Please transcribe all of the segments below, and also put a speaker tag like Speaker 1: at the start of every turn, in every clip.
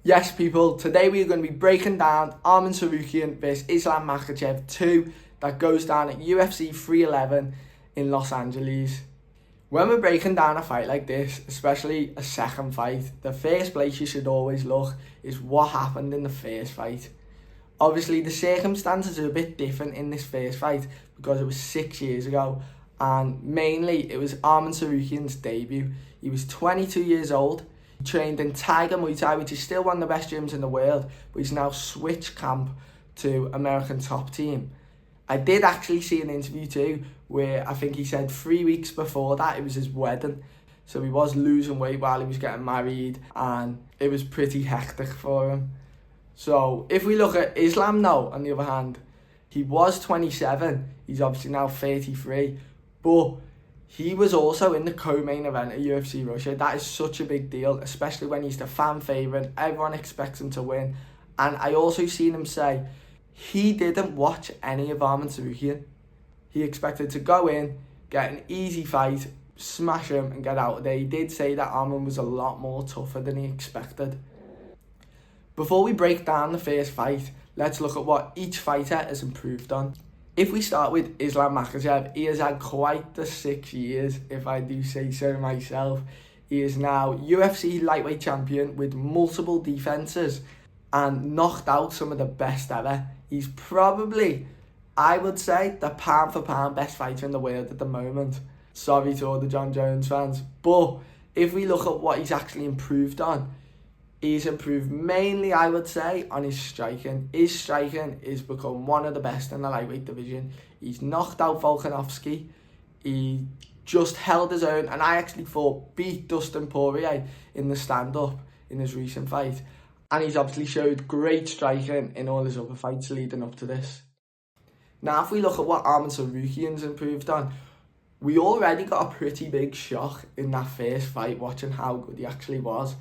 Speaker 1: Yes, people, today we're going to be breaking down Arman Tsarukyan versus Islam Makhachev 2 that goes down at UFC 311 in Los Angeles. When we're breaking down a fight like this, especially a second fight, the first place you should always look is what happened in the first fight. Obviously, the circumstances are a bit different in this first fight because it was 6 years ago, and mainly it was Arman Tsarukyan's debut. He was 22 years old. He trained in Tiger Muay Thai, which is still one of the best gyms in the world, but he's now switched camp to American Top Team. I did actually see an interview too where I think he said 3 weeks before that it was his wedding, so he was losing weight while he was getting married, and it was pretty hectic for him. So if we look at Islam now, on the other hand, he was 27, he's obviously now 33, but he was also in the co-main event at UFC Russia. That is such a big deal, especially when he's the fan favourite. Everyone expects him to win. And I also seen him say he didn't watch any of Arman Tsarukyan. He expected to go in, get an easy fight, smash him and get out of there. He did say that Arman was a lot more tougher than he expected. Before we break down the first fight, let's look at what each fighter has improved on. If we start with Islam Makhachev, he has had quite the 6 years, if I do say so myself. He is now UFC lightweight champion with multiple defences and knocked out some of the best ever. He's probably, I would say, the pound for pound best fighter in the world at the moment. Sorry to all the John Jones fans. But if we look at what he's actually improved on, he's improved mainly, I would say, on his striking. His striking has become one of the best in the lightweight division. He's knocked out Volkanovski. He just held his own, and I actually thought beat Dustin Poirier in the stand-up in his recent fight. And he's obviously showed great striking in all his other fights leading up to this. Now, if we look at what Arman Tsarukyan's improved on, we already got a pretty big shock in that first fight, watching how good he actually was.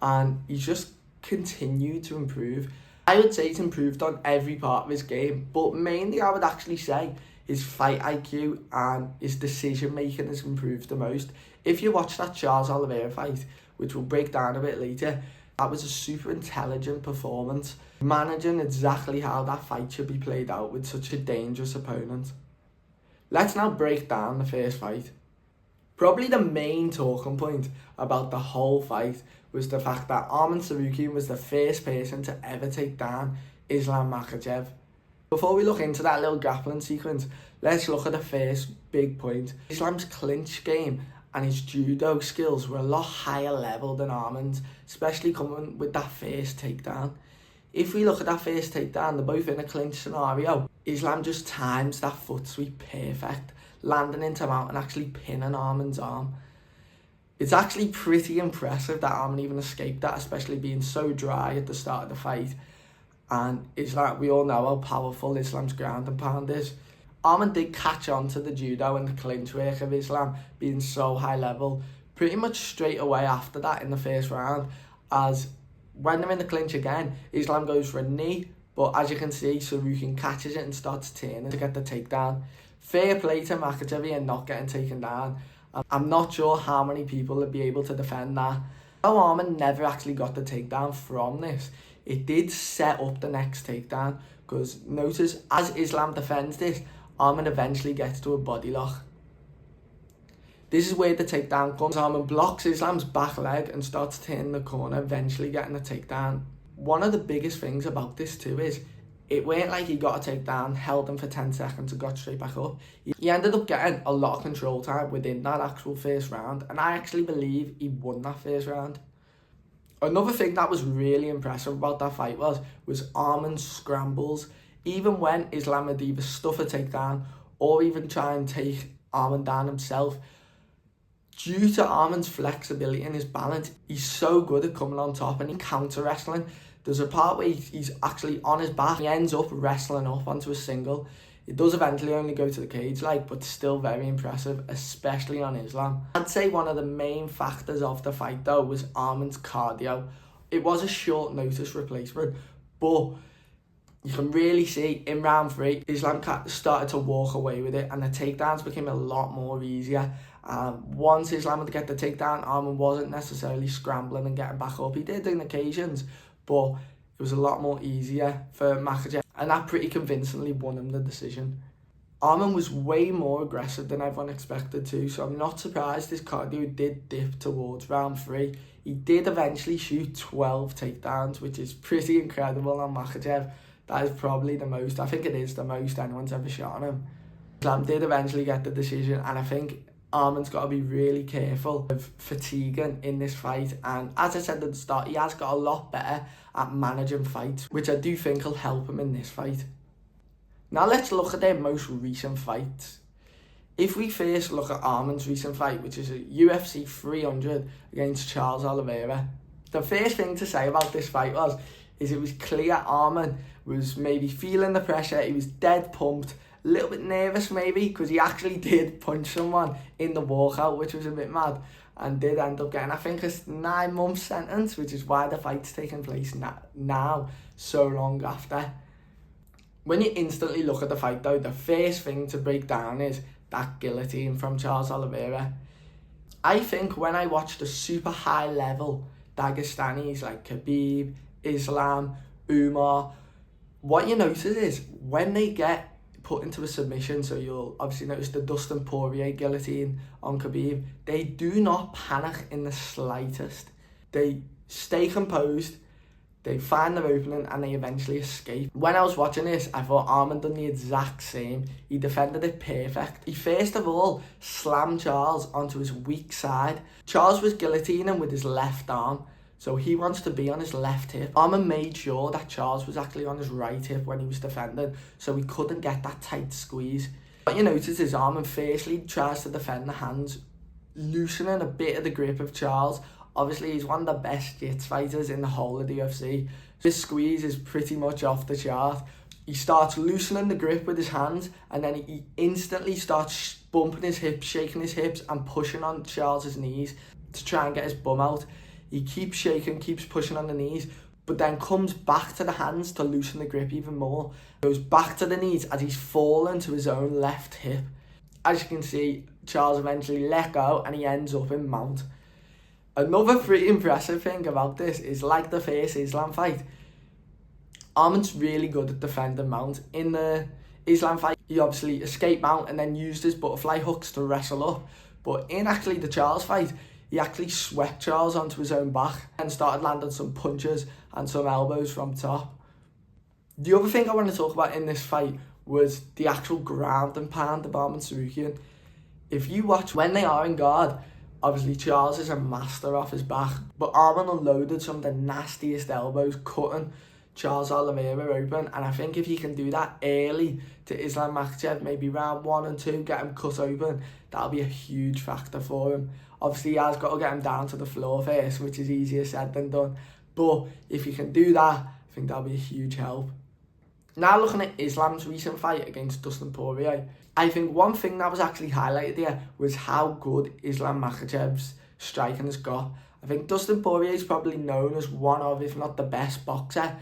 Speaker 1: And he's just continued to improve. I would say he's improved on every part of his game, but mainly I would actually say his fight IQ and his decision making has improved the most. If you watch that Charles Oliveira fight, which we'll break down a bit later, that was a super intelligent performance, managing exactly how that fight should be played out with such a dangerous opponent. Let's now break down the first fight. Probably the main talking point about the whole fight was the fact that Arman Tsarukyan was the first person to ever take down Islam Makhachev. Before we look into that little grappling sequence, let's look at the first big point. Islam's clinch game and his judo skills were a lot higher level than Arman's, especially coming with that first takedown. If we look at that first takedown, they're both in a clinch scenario. Islam just times that foot sweep perfect, landing into him out and actually pinning Arman's arm. It's actually pretty impressive that Arman even escaped that, especially being so dry at the start of the fight. And Islam, we all know how powerful Islam's ground and pound is. Arman did catch on to the judo and the clinch work of Islam being so high level pretty much straight away after that in the first round, as when they're in the clinch again, Islam goes for a knee, but as you can see, Tsarukyan catches it and starts turning to get the takedown. Fair play to Makhachev and not getting taken down. I'm not sure how many people would be able to defend that. Though Arman never actually got the takedown from this, it did set up the next takedown, because notice as Islam defends this, Arman eventually gets to a body lock. This is where the takedown comes. Arman blocks Islam's back leg and starts turning the corner, eventually getting the takedown. One of the biggest things about this too is it weren't like he got a takedown, held him for 10 seconds and got straight back up. He ended up getting a lot of control time within that actual first round, and I actually believe he won that first round. Another thing that was really impressive about that fight was Arman's scrambles. Even when Islam would either stuff a takedown or even try and take Arman down himself, due to Arman's flexibility and his balance, he's so good at coming on top and counter wrestling. There's a part where he's actually on his back. He ends up wrestling up onto a single. It does eventually only go to the cage, but still very impressive, especially on Islam. I'd say one of the main factors of the fight, though, was Arman's cardio. It was a short notice replacement, but you can really see in round 3, Islam started to walk away with it, and the takedowns became a lot more easier. Once Islam would get the takedown, Arman wasn't necessarily scrambling and getting back up. He did on occasions, but it was a lot more easier for Makhachev, and that pretty convincingly won him the decision. Arman was way more aggressive than everyone expected to, so I'm not surprised his cardio did dip towards round 3. He did eventually shoot 12 takedowns, which is pretty incredible on Makhachev. That is probably the most, I think it is the most anyone's ever shot on him. Islam did eventually get the decision, and I think Arman's got to be really careful of fatiguing in this fight, and as I said at the start, he has got a lot better at managing fights, which I do think will help him in this fight. Now let's look at their most recent fights. If we first look at Arman's recent fight, which is a UFC 300 against Charles Oliveira, the first thing to say about this fight is it was clear Arman was maybe feeling the pressure. He was dead pumped, a little bit nervous maybe, because he actually did punch someone in the walkout, which was a bit mad, and did end up getting, I think, a 9-month sentence, which is why the fight's taking place now, so long after. When you instantly look at the fight though, the first thing to break down is that guillotine from Charles Oliveira. I think when I watch the super high level Dagestanis like Khabib, Islam, Umar, what you notice is when they get put into a submission, so you'll obviously notice the Dustin Poirier guillotine on Khabib, they do not panic in the slightest. They stay composed, they find their opening, and they eventually escape. When I was watching this, I thought Arman done the exact same. He defended it perfect. He first of all slammed Charles onto his weak side. Charles was guillotining with his left arm, so he wants to be on his left hip. Arman made sure that Charles was actually on his right hip when he was defending, so he couldn't get that tight squeeze. What you notice is Arman firstly tries to defend the hands, loosening a bit of the grip of Charles. Obviously, he's one of the best jits fighters in the whole of the UFC. This squeeze is pretty much off the chart. He starts loosening the grip with his hands, and then he instantly starts bumping his hips, shaking his hips, and pushing on Charles's knees to try and get his bum out. He keeps shaking, keeps pushing on the knees, but then comes back to the hands to loosen the grip even more. Goes back to the knees as he's fallen to his own left hip. As you can see, Charles eventually let go, and he ends up in mount. Another pretty impressive thing about this is, like the first Islam fight, Arman's really good at defending mount. In the Islam fight, he obviously escaped mount and then used his butterfly hooks to wrestle up. But in actually the Charles fight, he actually swept Charles onto his own back and started landing some punches and some elbows from top. The other thing I want to talk about in this fight was the actual ground and pound of Arman Tsarukyan. If you watch when they are in guard, obviously Charles is a master off his back, but Arman unloaded some of the nastiest elbows, cutting Charles Oliveira open, and I think if he can do that early to Islam Makhachev, maybe round 1 and 2, get him cut open, that'll be a huge factor for him. Obviously he has got to get him down to the floor first, which is easier said than done, but if he can do that, I think that'll be a huge help. Now looking at Islam's recent fight against Dustin Poirier, I think one thing that was actually highlighted there was how good Islam Makhachev's striking has got. I think Dustin Poirier is probably known as one of, if not the best boxer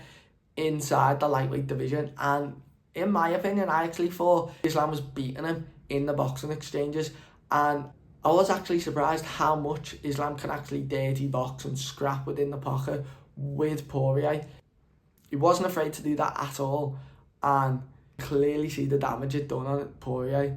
Speaker 1: inside the lightweight division, and in my opinion, I actually thought Islam was beating him in the boxing exchanges, and I was actually surprised how much Islam can actually dirty box and scrap within the pocket with Poirier. He wasn't afraid to do that at all, and clearly see the damage it done on Poirier.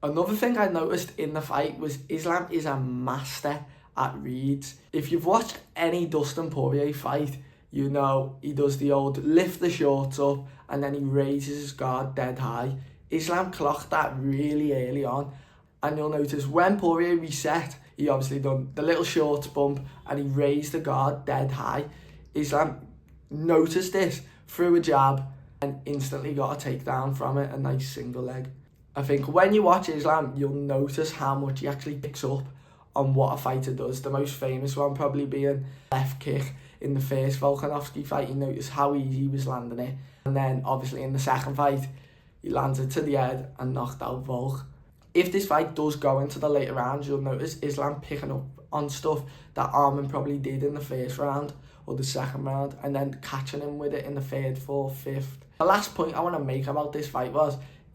Speaker 1: Another thing I noticed in the fight was Islam is a master at reads. If you've watched any Dustin Poirier fight, you know he does the old lift the shorts up and then he raises his guard dead high. Islam clocked that really early on, and you'll notice when Poirier reset, he obviously done the little shorts bump and he raised the guard dead high. Islam noticed this, threw a jab, and instantly got a takedown from it, a nice single leg. I think when you watch Islam, you'll notice how much he actually picks up on what a fighter does. The most famous one probably being left kick in the first Volkanovski fight. You notice how easy he was landing it. And then obviously in the second fight, he lands it to the head and knocked out Volk. If this fight does go into the later rounds, you'll notice Islam picking up on stuff that Arman probably did in the first round or the second round, and then catching him with it in the third, fourth, fifth. The last point I want to make about this fight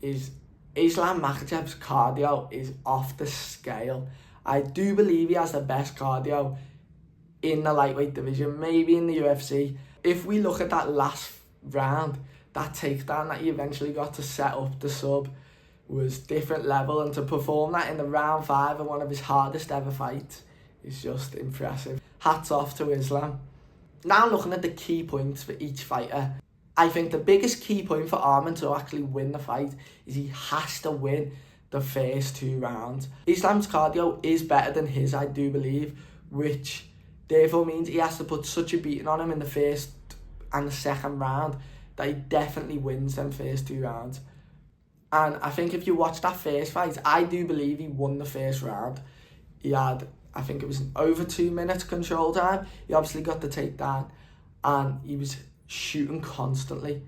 Speaker 1: is Islam Makhachev's cardio is off the scale. I do believe he has the best cardio in the lightweight division, maybe in the UFC. if we look at that last round, that takedown that he eventually got to set up the sub was different level, and to perform that in the round 5 of one of his hardest ever fights is just impressive. Hats off to Islam. Now looking at the key points for each fighter, I think the biggest key point for Arman to actually win the fight is he has to win the first 2 rounds. Islam's cardio is better than his, I do believe, which therefore means he has to put such a beating on him in the first and the second round that he definitely wins them first 2 rounds. And I think if you watch that first fight, I do believe he won the first round. He had, I think it was over 2 minutes control time. He obviously got the takedown and he was shooting constantly.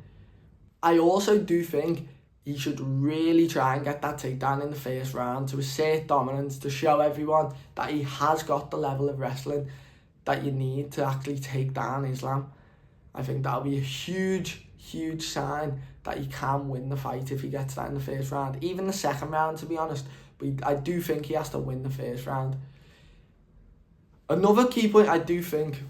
Speaker 1: I also do think he should really try and get that takedown in the first round to assert dominance, to show everyone that he has got the level of wrestling that you need to actually take down Islam. I think that'll be a huge sign that he can win the fight if he gets that in the first round. Even the second round, to be honest. But I do think he has to win the first round. Another key point I do think,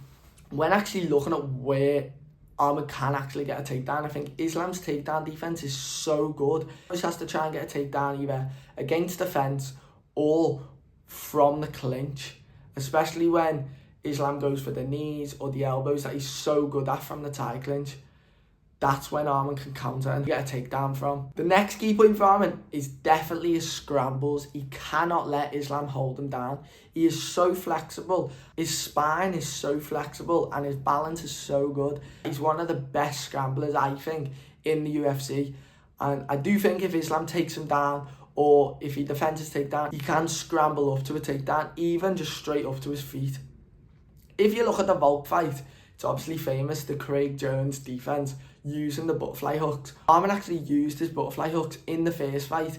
Speaker 1: when actually looking at where Arman can actually get a takedown, I think Islam's takedown defense is so good. He always has to try and get a takedown either against the fence or from the clinch, especially when Islam goes for the knees or the elbows that he's so good at from the tie clinch. That's when Arman can counter and get a takedown from. The next key point for Arman is definitely his scrambles. He cannot let Islam hold him down. He is so flexible. His spine is so flexible and his balance is so good. He's one of the best scramblers, I think, in the UFC. And I do think if Islam takes him down, or if he defends his takedown, he can scramble up to a takedown, even just straight up to his feet. If you look at the Volk fight, it's obviously famous, the Craig Jones defense using the butterfly hooks. Arman actually used his butterfly hooks in the first fight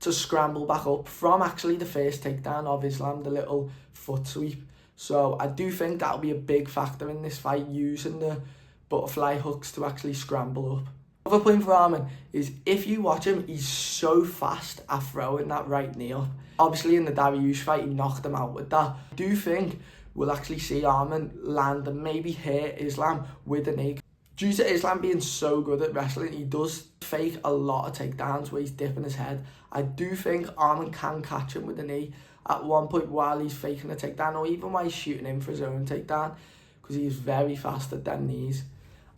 Speaker 1: to scramble back up from actually the first takedown of Islam, the little foot sweep. So I do think that'll be a big factor in this fight, using the butterfly hooks to actually scramble up. Another point for Arman is, if you watch him, he's so fast at throwing that right knee up. Obviously in the Dariush fight, he knocked him out with that. I do think we'll actually see Arman land and maybe hit Islam with a knee. Due to Islam being so good at wrestling, he does fake a lot of takedowns where he's dipping his head. I do think Arman can catch him with a knee at one point while he's faking a takedown, or even while he's shooting in for his own takedown, because he's very fast at them knees.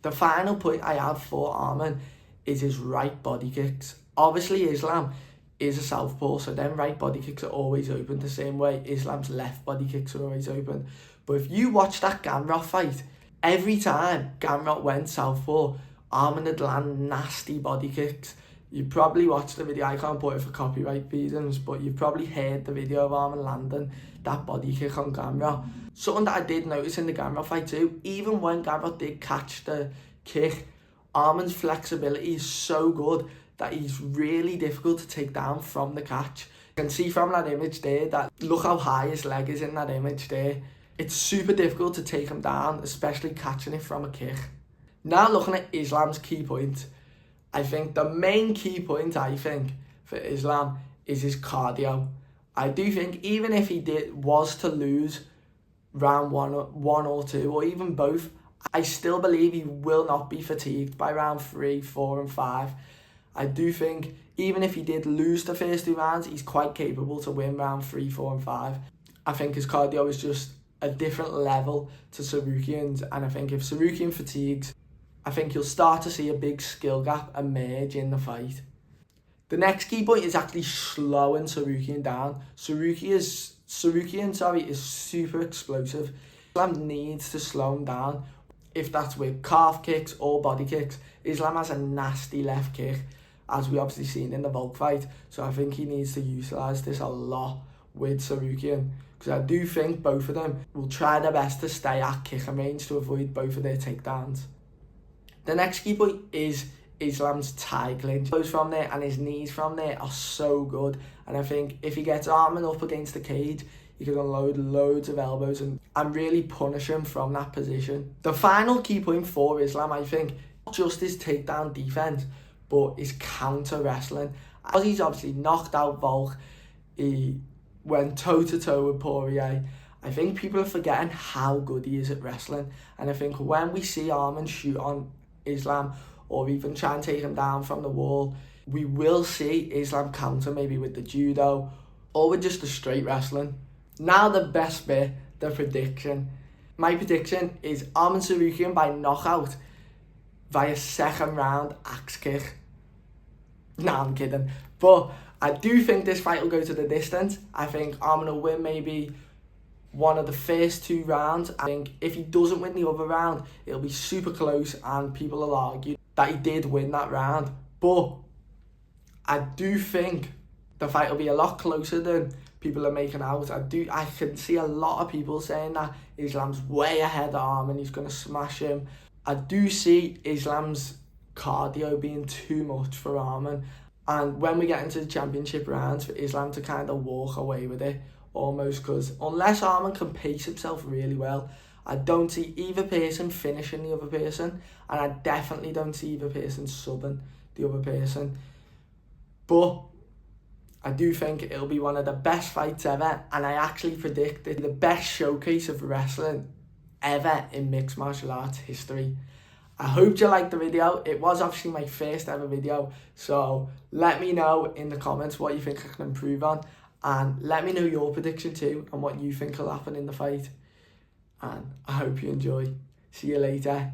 Speaker 1: The final point I have for Arman is his right body kicks. Obviously Islam is a southpaw, so them right body kicks are always open the same way Islam's left body kicks are always open. But if you watch that Gamrot fight, every time Gamrot went southpaw, Arman would land nasty body kicks. You probably watched the video, I can't put it for copyright reasons, but you've probably heard the video of Arman landing that body kick on Gamrot. Something that I did notice in the Gamrot fight too, even when Gamrot did catch the kick, Arman's flexibility is so good that he's really difficult to take down from the catch. You can see from that image there that look how high his leg is in that image there. It's super difficult to take him down, especially catching it from a kick. Now looking at Islam's key point, I think the main key point for Islam is his cardio. I do think even if he was to lose round one or two, or even both, I still believe he will not be fatigued by round 3, 4 and 5. I do think even if he did lose the first 2 rounds, he's quite capable to win round 3, 4 and 5. I think his cardio is just a different level to Tsarukyan's, and I think if Tsarukyan fatigues, I think you'll start to see a big skill gap emerge in the fight. The next key point is actually slowing Tsarukyan down. Tsarukyan is super explosive. Islam needs to slow him down. If that's with calf kicks or body kicks, Islam has a nasty left kick, as we obviously seen in the Volk fight. So I think he needs to utilise this a lot with Tsarukyan, because I do think both of them will try their best to stay at kicking range to avoid both of their takedowns. The next key point is Islam's tie clinch. Those from there and his knees from there are so good, and I think if he gets Arman up against the cage, he can unload loads of elbows and really punish him from that position. The final key point for Islam, I think, not just his takedown defense, but his counter wrestling. As he's obviously knocked out Volk, he went toe-to-toe with Poirier, I think people are forgetting how good he is at wrestling. And I think when we see Arman shoot on Islam or even try and take him down from the wall, we will see Islam counter maybe with the judo or with just the straight wrestling. Now the best bit, the prediction. My prediction is Arman Tsarukyan by knockout via second round axe kick. Nah, I'm kidding. But I do think this fight will go to the distance. I think Arman will win maybe one of the first 2 rounds. I think if he doesn't win the other round, it'll be super close and people will argue that he did win that round. But I do think the fight will be a lot closer than people are making out. I can see a lot of people saying that Islam's way ahead of Arman, he's going to smash him. I do see Islam's cardio being too much for Arman, and when we get into the championship rounds, for Islam to kind of walk away with it almost, because unless Arman can pace himself really well, I don't see either person finishing the other person, and I definitely don't see either person subbing the other person. But I do think it'll be one of the best fights ever, and I actually predict it the best showcase of wrestling ever in mixed martial arts history. I hope you liked the video. It was obviously my first ever video, so let me know in the comments what you think I can improve on, and let me know your prediction too and what you think will happen in the fight. And I hope you enjoy. See you later.